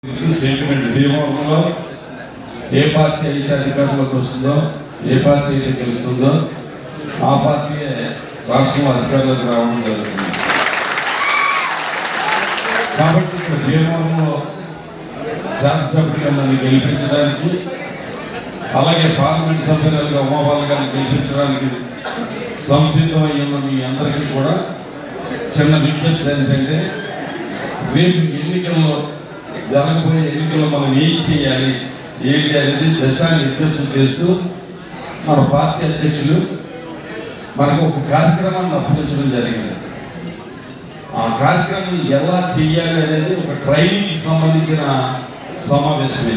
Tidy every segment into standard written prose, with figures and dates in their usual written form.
Statement భీమవరంలో ఏ party అయితే అధికారంలోకి వస్తుందో, ఏ పార్టీ అయితే గెలుస్తుందో ఆ పార్టీయే రాష్ట్రంలో అధికారంలోకి రావడం జరుగుతుంది. కాబట్టి ఇక్కడ భీమవరంలో శాసనసభ్యులుగా నన్ను గెలిపించడానికి, అలాగే పార్లమెంట్ సభ్యులుగా ఉమాబాల గారిని గెలిపించడానికి సంసిద్ధమయ్యున్న మీ అందరికీ కూడా చిన్న విజ్ఞప్తి ఏంటంటే, రేపు ఎన్నికల్లో జరగబోయే ఎన్నికల్లో మనం ఏం చేయాలి ఏంటి అనేది నిర్దేశం చేస్తూ మన పార్టీ అధ్యక్షులు మనకు ఒక కార్యక్రమాన్ని అప్పగించడం జరిగింది. ఆ కార్యక్రమం ఎలా చేయాలి అనేది ఒక ట్రైనింగ్కి సంబంధించిన సమావేశమే.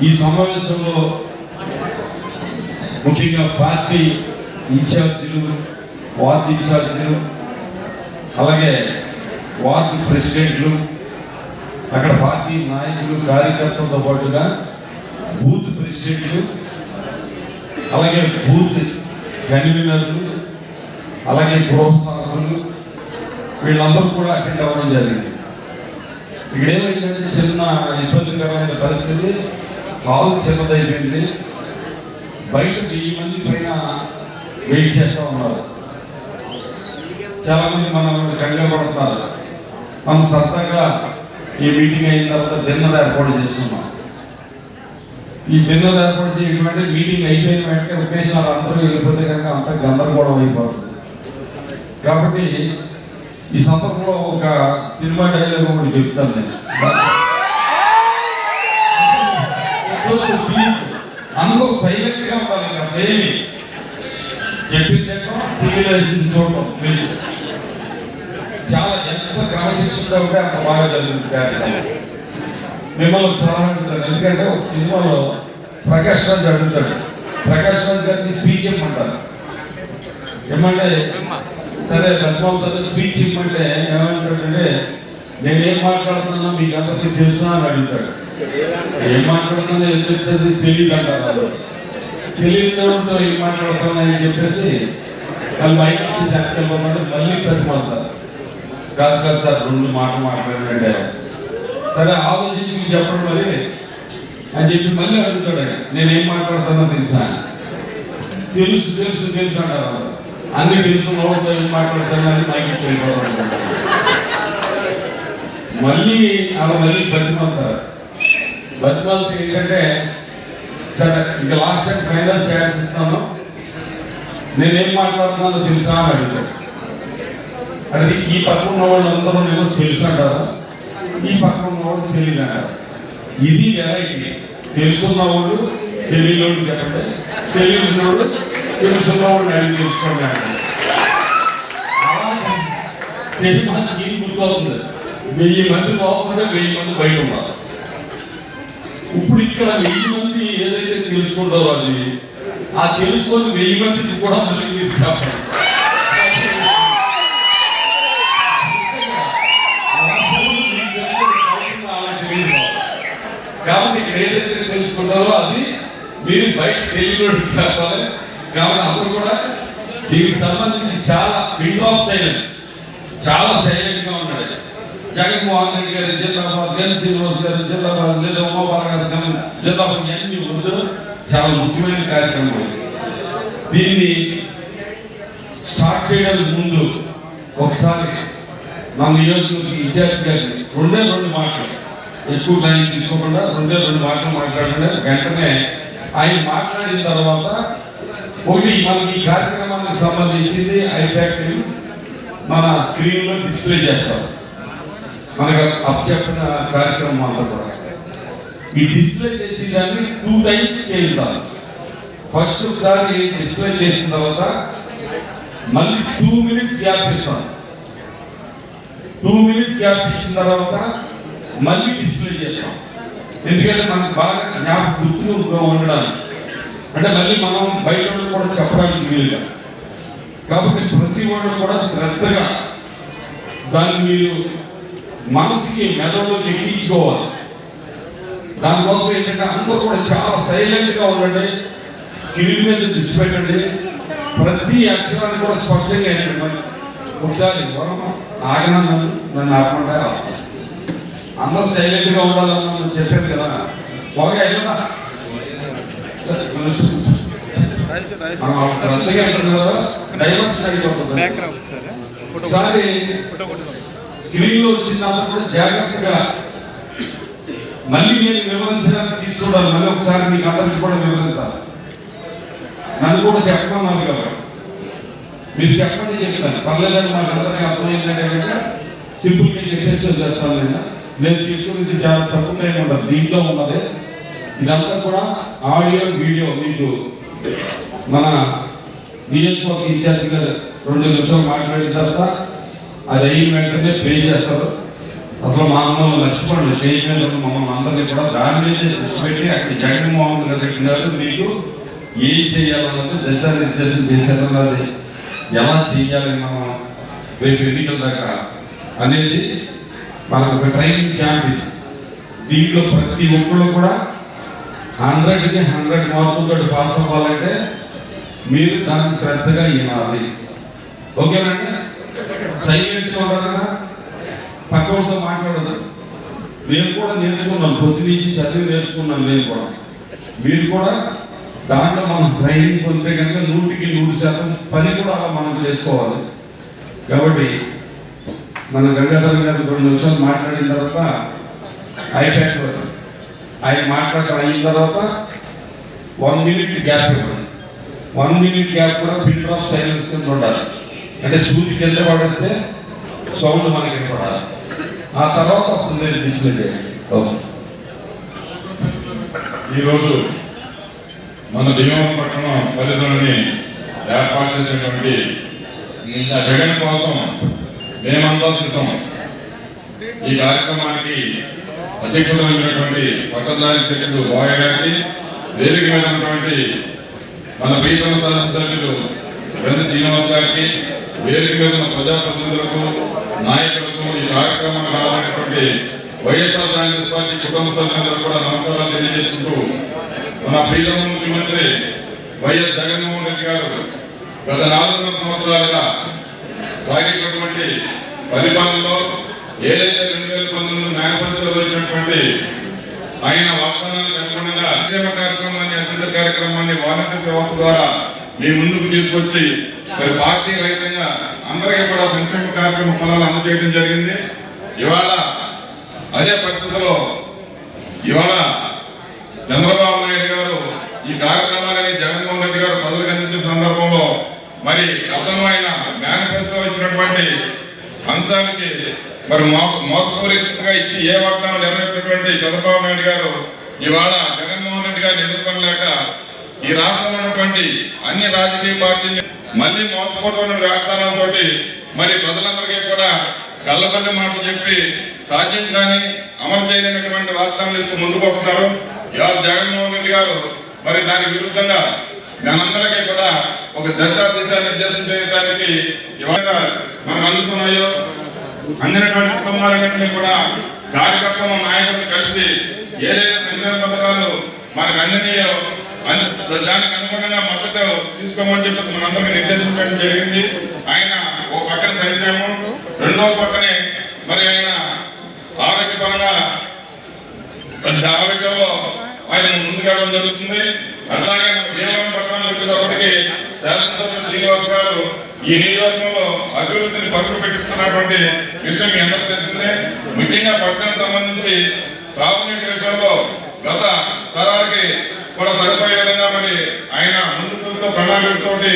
ఈ సమావేశంలో ముఖ్యంగా పార్టీ ఇన్ఛార్జీలు, వార్డు ఇన్ఛార్జీలు, అలాగే వార్డు ప్రెసిడెంట్లు, అక్కడ పార్టీ నాయకులు, కార్యకర్తలతో పాటుగా బూత్ ప్రెసిడెంట్లు, అలాగే బూత్ కన్వీనర్లు, అలాగే ప్రోత్సాహకులు, వీళ్ళందరూ కూడా అటెండ్ అవ్వడం జరిగింది. ఇక్కడ ఏమైందంటే చిన్న ఇబ్బందికరమైన పరిస్థితి, హాల్ చిన్నదైపోయింది. బయట 1000 మంది పైన వెయిట్ చేస్తూ ఉన్నారు. చాలామంది మనం కంగారు పడుతున్నారు. మనం సరదాగా ఈ మీటింగ్ అయిన తర్వాత డిన్నర్ ఏర్పాటు చేస్తున్నాం. ఈ డిన్నర్ ఏర్పాటు చేయడం అంటే మీటింగ్ అయిపోయిన వెంటనే ఒకేసారి అందరూ వెళ్ళిపోతే కనుక అంత గందరగోళం అయిపోతుంది. కాబట్టి ఈ సందర్భంలో ఒక సినిమా డైలాగ్ ఒకటి చెప్తాను నేను. ప్లీజ్ అందరూ సైలెంట్గా ఉండాలి. ఇంకా సేమి చెప్పిందేమో టీవీలో వేసింది చూడటం ప్లీజ్. చాలా ఎంత క్రమశిక్షణగా ఉంటే అంత బాగా జరుగుతుంది. మిమ్మల్ని ఒక సలహా అడుగుతాను. ఎందుకంటే ఒక సినిమాలో ప్రకాష్ రాజ్ అడుగుతాడు, ప్రకాష్ రాజ్ గారిని స్పీచ్ ఇమ్మంటారు. ఏమంటే సరే బతిమాలతో స్పీచ్ ఇమ్మంటే ఏమంటాడంటే, నేనేం మాట్లాడుతున్నా మీకు అందరికీ తెలుసా అని అడుగుతాడు. ఏం మాట్లాడుతున్నా ఎందుకు తెలియదు అంటారు. తెలియదు ఏం మాట్లాడుతున్నా అని చెప్పేసి వాళ్ళు మైక్ ఇచ్చి సెలెక్ట్ మళ్ళీ బతిమాలతారు. కాదు సార్ 2 మాటలు మాట్లాడినంటే, సరే ఆలోచించి మీకు చెప్పడం మరి అని చెప్పి మళ్ళీ అడుగుతాడు. నేనేం మాట్లాడుతున్నా తెలుసా? తెలుసు తెలుసు తెలుసు అంటారు. అన్ని తెలుసు నోటితో ఏం మాట్లాడుతున్నాను మైకి వెళ్ళిపోతాడు. మళ్ళీ అలా మళ్ళీ బతిమాలతారు. బతిమాలతో ఏంటంటే, సరే ఇంకా లాస్ట్ టైం ఫైనల్ ఛాన్స్ ఇస్తాను, నేనేం మాట్లాడుతున్నానో తెలుసా అని అడుగుతాడు. అది ఈ పక్కన ఉన్న వాళ్ళు అందరూ నేను తెలుసు అంటారు, ఈ పక్కన ఉన్నవాడు తెలియదు అంటారు. ఇది వెరైటీ. తెలుసున్నవాడు తెలియనోడు చెప్పండి, తెలియనోడు తెలుసున్నవాడు నేను తెలుసుకోండి అంటారు. అలా సినిమా సీన్ గుర్తవుతుంది. 1000 మంది లోపల 1000 మంది బయట ఉన్నారు. ఇప్పుడు ఇక్కడ 1000 మంది ఏదైతే తెలుసుకుంటారో అది ఆ తెలుసుకొని 1000 మందికి కూడా మళ్ళీ మీరు చెప్పండి. కాబట్టి ఇక్కడ ఏదైతే తెలుసుకుంటారో అది మీరు బయట తెలియనోడికి చెప్పాలి. కాబట్టి అప్పుడు కూడా దీనికి సంబంధించి చాలా విండో ఆఫ్ సైలెన్స్, చాలా సైలెంట్గా ఉన్నాడు. జగన్మోహన్ రెడ్డి గారి జిల్లాబాద్, ఎన్ శ్రీనివాస్ గారి జిల్లాబాద్, లేదా ఉమాబాల గారి జిల్లాబాద్, అన్ని ముందు చాలా ముఖ్యమైన కార్యక్రమం. దీన్ని స్టార్ట్ చేయడానికి ముందు ఒకసారి మన నియోజకవర్గ ఇన్ఛార్జ్ గారిని 2 మాటలు, ఎక్కువ టైం తీసుకోకుండా 2 మాటలు మాట్లాడండి. వెంటనే ఆయన మాట్లాడిన తర్వాత ఒకటి మనకి ఈ కార్యక్రమానికి సంబంధించింది ఐప్యాడ్ మన స్క్రీన్లో డిస్ప్లే చేస్తాం. మనకు అప్పచెప్పిన కార్యక్రమం అంతా కూడా ఈ డిస్ప్లే చేసి దాన్ని 2 టైమ్స్ చేస్తాం. ఫస్ట్ ఒకసారి డిస్ప్లే చేసిన తర్వాత మళ్ళీ 2 మినిట్స్ గ్యాప్ ఇస్తాం. 2 మినిట్స్ గ్యాప్ ఇచ్చిన తర్వాత మళ్ళీ డిస్ప్లే చేస్తాం. ఎందుకంటే మనకు బాగా గుర్తుగా ఉండడానికి, అంటే మళ్ళీ మనం బయట కూడా చెప్పడానికి వీలుగా. కాబట్టి ప్రతి వాళ్ళు కూడా శ్రద్ధగా దాన్ని మీరు మనసుకి మెదడులోకి ఎక్కించుకోవాలి. దానికోసం ఏంటంటే అందరూ కూడా చాలా సైలెంట్గా ఉండండి, స్క్రీన్ మీద దృష్టి పెట్టండి, ప్రతి అక్షరాన్ని కూడా స్పష్టంగా ఏంటంటే ఒకసారి ఆగనా నన్ను ఆపకుండా అందరూ సైలెంట్గా ఉండాలని చెప్పాను కదా. బాగా అయినా శ్రద్ధగా అంటున్నారు డైవర్స్ అయిపోతుంది. ఒకసారి స్క్రీన్లో వచ్చిన కూడా జాగ్రత్తగా మళ్ళీ నేను వివరించడానికి తీసుకుంటాను. మళ్ళీ ఒకసారి మీకు అందరికీ కూడా వివరిస్తాను. నన్ను కూడా చెప్పమన్నారు కాబట్టి మీరు చెప్పండి చెప్తాను. పర్లేదని మాకు అందరికీ అర్థమైందంటే సింపుల్గా చెప్పేసి చెప్తాను. నేను తీసుకుని చాలా తక్కువ టైం ఉండదు, దీంట్లో ఉన్నది. ఇదంతా కూడా ఆడియో వీడియో మీకు మన నియోజకవర్గ ఇన్ఛార్జ్ గారు 2 నిమిషాలు మాట్లాడిన తర్వాత అది అయిన వెంటనే ప్లే చేస్తారు. అసలు మా అమ్మల్ని మర్చిపోండి, స్టేజ్ మీద మమ్మల్ని అందరినీ కూడా దాని మీద దృష్టి పెట్టి అక్కడ జగన్మోహన్ రెడ్డి గారు మీకు ఏం చేయాలన్నది దిశానిర్దేశం చేశారన్నది, ఎలా చేయాలి మనం రేపు ఎన్నికల దాకా అనేది మనకు ఒక ట్రైనింగ్ క్యాంప్ ఇది. దీంట్లో ప్రతి ఒక్కళ్ళు కూడా 100కి 100 మార్కులతో పాస్ అవ్వాలంటే మీరు దాన్ని శ్రద్ధగా వినాలి. ఓకేనండి? సైలెంట్గా ఉండాలన్నా పక్కతో మాట్లాడదు. నేను కూడా నేర్చుకున్నాను, పొద్దు నుంచి చదివి నేర్చుకున్నాను. నేను కూడా మీరు కూడా దాంట్లో మనం ట్రైనింగ్ పొందితే కనుక 100కి 100% పని కూడా అలా మనం చేసుకోవాలి. కాబట్టి మన గంగాధర్ గారు 2 నిమిషాలు మాట్లాడిన తర్వాత ఐప్యాడ్ ఆయన మాట్లాడటం అయిన తర్వాత 1 మినిట్ గ్యాప్ ఇవ్వండి. 1 మినిట్ గ్యాప్ కూడా పిన్ డ్రాప్ సైలెన్స్ కింద ఉండాలి. అంటే సూది కింద పడితే సౌండ్ మనకి వినపడాలి. ఆ తర్వాత అప్పుడు నేను డిస్ప్లే చేయండి. ఓకే. ఈరోజు మన భీమవరం పట్టణం పరిధిలోని ఏర్పాటు చేసినటువంటి జగన్ కోసం మేమంతా సిద్ధం ఈ కార్యక్రమానికి అధ్యక్షత వహించినటువంటి పట్టణానికి అధ్యక్షుడు బాయ గారికి, వేదిక మీద ఉన్నటువంటి మన ప్రీతమ శాసనసభ్యులు వెంద శ్రీనివాస్ గారికి, వేదిక మీద ఉన్న ప్రజాప్రతినిధులకు, నాయకులకు, ఈ కార్యక్రమానికి రావాలనేటువంటి వైఎస్ఆర్ కాంగ్రెస్ పార్టీ కుటుంబ సభ్యులందరూ కూడా నమస్కారాలు తెలియజేసుకుంటూ, మన ప్రీతమ ముఖ్యమంత్రి వైఎస్ జగన్మోహన్ రెడ్డి గారు గత 4 సంవత్సరాలుగా సాగినటువంటి పరిపాలనలో ఏదైతే 2019 మేనిఫెస్టోలో వచ్చినటువంటి ఆయన వాగ్దానానికి అనుగుణంగా సంక్షేమ కార్యక్రమాన్ని, అభివృద్ధి కార్యక్రమాన్ని వాలంటీర్ వ్యవస్థ ద్వారా మీ ముందుకు తీసుకొచ్చి మరి పార్టీ రహితంగా అందరికీ కూడా సంక్షేమ కార్యక్రమ ఫలాలు అందజేయడం జరిగింది. ఇవాళ అదే పరిస్థితిలో ఇవాళ చంద్రబాబు నాయుడు గారు ఈ కార్యక్రమాలని జగన్మోహన్ రెడ్డి గారు ప్రజలకు అందించిన సందర్భంలో మరి అర్థమైన మేనిఫెస్టో ఇచ్చినటువంటి అంశానికి మరి మోసపూరితంగా ఇచ్చి ఏ వాగ్దానం నెరవేర్చినటువంటి చంద్రబాబు నాయుడు గారు ఇవాళ జగన్మోహన్ రెడ్డి గారిని ఎదుర్కొనలేక ఈ రాష్ట్రంలో ఉన్నటువంటి అన్ని రాజకీయ పార్టీలు మళ్ళీ మోసపోతున్న వాగ్దానంతో మరి ప్రజలందరికీ కూడా కళ్ళబల్లి మాటలు చెప్పి సాధ్యం కానీ అమలు చేయలేనటువంటి వాగ్దానాలు ఇస్తూ ముందుకు వస్తున్నారు. ఇవాళ జగన్మోహన్ రెడ్డి గారు మరి దానికి విరుద్ధంగా మనందరికీ కూడా ఒక దిశ నిర్దేశం చేయడానికి ఇవాళ మనకు అందుకున్నాయో అందినటువంటి కుటుంబాలన్నింటినీ కూడా కార్యకర్తలు, నాయకులను కలిసి ఏదైతే సంక్షేమ పథకాలు మనకు అందినాయో దానికి అనుగుణంగా మద్దతు తీసుకోమని చెప్పి మనందరికీ నిర్దేశించడం జరిగింది. ఆయన ఒక పక్కన సంక్షేమం, రెండో పక్కనే మరి ఆయన ఆరోగ్యపరంగా ఆరోగ్యంలో ఆయన ముందుకెళ్ళడం జరుగుతుంది. అట్లాగే భీమవరం పట్టణానికి వచ్చేటప్పటికి శాసనసభ్యులు శ్రీనివాస్ గారు ఈ నియోజకవర్గంలో అభివృద్ధిని పరుగులు పెట్టిస్తున్నటువంటి విషయం మీ అందరికీ తెలిసిందే. ముఖ్యంగా పట్టణానికి సంబంధించి తాగునీటి విషయంలో గత తరాలకి కూడా సరిపోయే విధంగా మరి ఆయన ముందు చూపుతో ప్రణాళికతోటి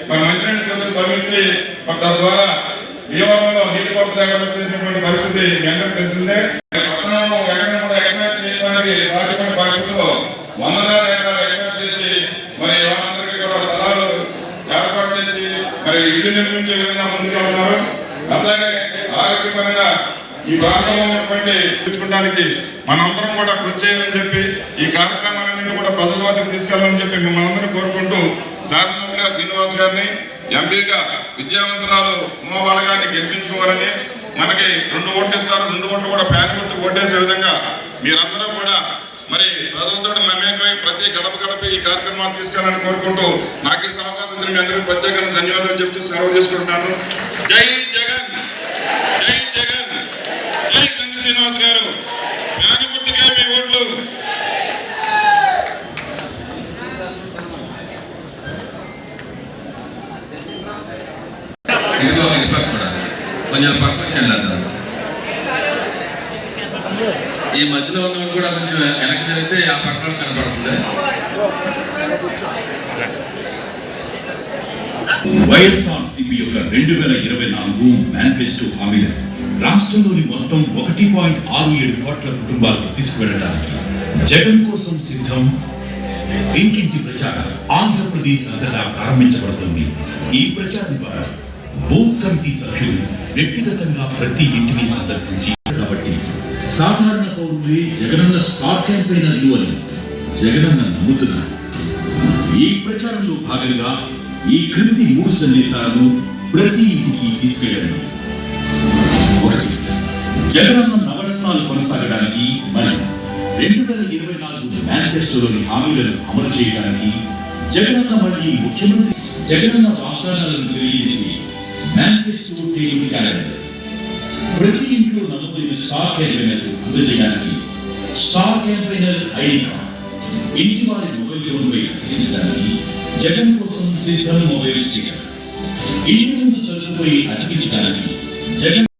మరి మంచినీటి చెరువులు తవ్వించి తద్వారా భీమవరంలో నీటి కొరత లేకుండా చేసినటువంటి పరిస్థితి మీ అందరికీ తెలిసిందే. పట్టణంలో ఎకనామిక్ చేయడానికి సాధ్యమైన పరిస్థితుల్లో 100,000 ఎకరాలు ఎకనామిక్ చేసి మరి వాళ్ళందరికీ కూడా స్థలాలు ఏర్పాటు చేసి మరి ఇల్లు నిర్మించే విధంగా ముందుగా ఉన్నారు. అట్లాగే ఆరోగ్యపరంగా ఈ ప్రాంతంలో ఉన్నటువంటి తీర్చుకోవడానికి మనందరం కూడా కృషి చేయాలని చెప్పి ఈ కార్యక్రమాలన్నింటినీ కూడా ప్రజల వద్దకు తీసుకెళ్లాలని చెప్పి మిమ్మల్ని అందరూ కోరుకుంటూ శాసనసభ్యులుగా శ్రీనివాస్ గారిని, ఎంపీగా విద్యావంతురాలు ఉమాబాల గారిని గెలిపించుకోవాలని, మనకి 2 ఓట్లు ఇస్తారు, 2 ఓట్లు కూడా ఫ్యాన్ గుర్తు ఓటేసే విధంగా మీరందరూ కూడా మరి ప్రజలతో మమేకమై ప్రతి గడప ఈ కార్యక్రమాలు తీసుకెళ్లాలని కోరుకుంటూ నాకు ఈ అవకాశం మీ అందరికీ ప్రత్యేకంగా ధన్యవాదాలు చెప్తూ సెలవు తీసుకుంటున్నాను. జై జగన్, జై జగన్, జై శ్రీనివాస్ గారు. గుర్తుకే మీ ఓట్లు. ఇదిగో ఇది పక్క కూడా కొంచెం పక్కకి వెళ్ళారు. ఈ మధ్యలో ఉన్న కూడా కొంచెం వెనక్కి జరిగితే ఆ పక్కన కనపడుతుంది. వైఎస్ఆర్సీపీ యొక్క 2024 మేనిఫెస్టో హామీలు రాష్ట్రంలోని మొత్తం 1.67 కోట్ల కుటుంబాలకు తీసుకువెళ్ళడానికి జగన్ కోసం సిద్ధం ఇంటింటి ప్రచారం ఆంధ్రప్రదేశ్ అంతటా ప్రారంభించబడుతుంది. ఈ ప్రచారం ద్వారా బూత్ కమిటీ సభ్యులు వ్యక్తిగతంగా ప్రతి ఇంటిని సందర్శించి కాబట్టి సాధారణ పౌరులే జగనన్న స్టార్ క్యాంపెయినర్లు అని జగనన్న నమ్ముతున్నారు. ఈ ప్రచారంలో భాగంగా ఈ క్రింది 3 సందేశాలను ప్రతి ఇంటికి తీసుకెళ్ళండి. 1. జగనన్న నవరత్నాలు కొనసాగడానికి మరియు 2024 మేనిఫెస్టోలోని హామీలను అమలు చేయడానికి జగనన్న మళ్ళీ ముఖ్యమంత్రి జగనన్న వాగ్దానాలను తెలియజేసి మేనిఫెస్టో టేబుల్ క్యాలెండర్ ప్రతి ఇంట్లో నమోదైన స్టార్ క్యాంపెయినర్ అందజేయడానికి స్టార్ క్యాంపెయినర్ ఐడి కార్డ్ ఇంటి వారి మొబైల్ ఫోన్పై అతికించడానికి జగన్ కోసం సిద్ధం మొబైల్ స్టిక్కర్ ఇంటి ముందు తలుపుపై అతికించడానికి జగన్